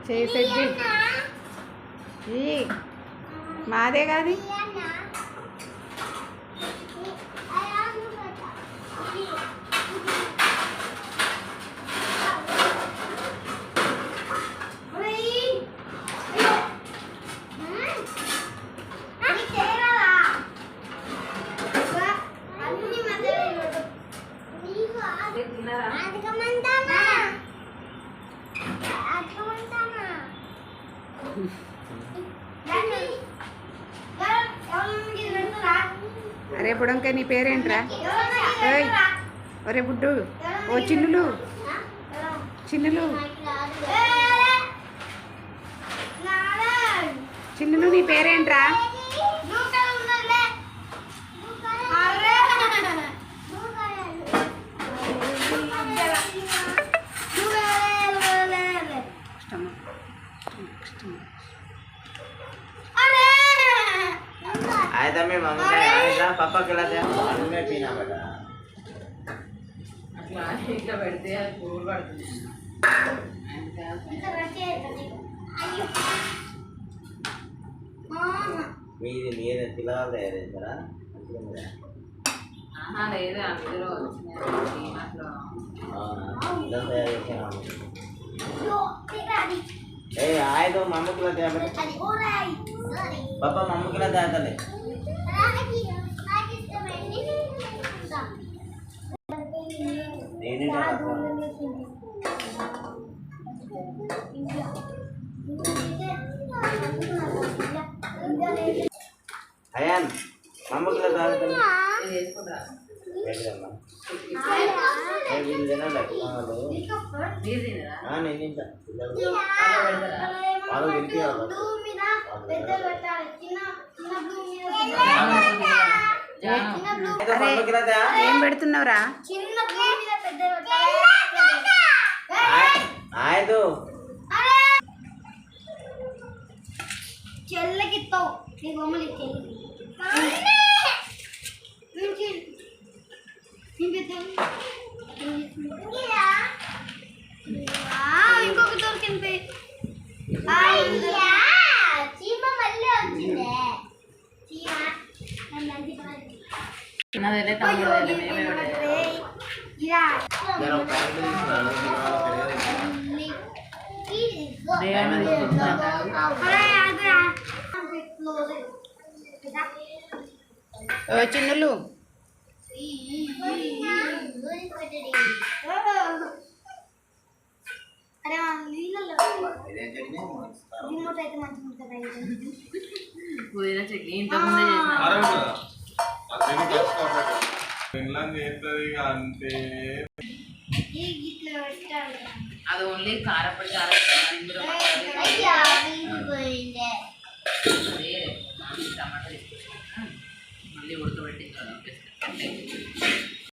చేసేది మాదే కాదు. అరే బుడంకాయ నీ పేరేంట్రా? ఓయ్ ఒరే బుడ్డు, ఓ చిన్నులు చిన్నులు చిన్నులు నీ పేరేంట్రా? आया मैं मम्मी का आया पापा के लाते हैं मैं पीना बेटा इतना बैठते हैं फूल पड़ते हैं మీది మీరే పిల్లలు తయారు చేశారా? లేదు అందరూ ఏ ఆయతో మమ్మకిలా తేబెట్ట పాపా మమ్మకిలా తేతలే అయాన్ మమ్మకిలా తేతలే ఏం పెడుతున్నావురా? చెల్లకిస్తావు నీ బొమ్మలు ఇంకొక దొరికింది. చీమ మళ్ళీ వచ్చిందే. చిన్నులు అరే నీళ్ళలో రిమోట్ అయితే మంచిగా ఉంటుంది. పుదీనా చట్నీ ఇంతకుముందే అంతే అది ఓన్లీ కారపడి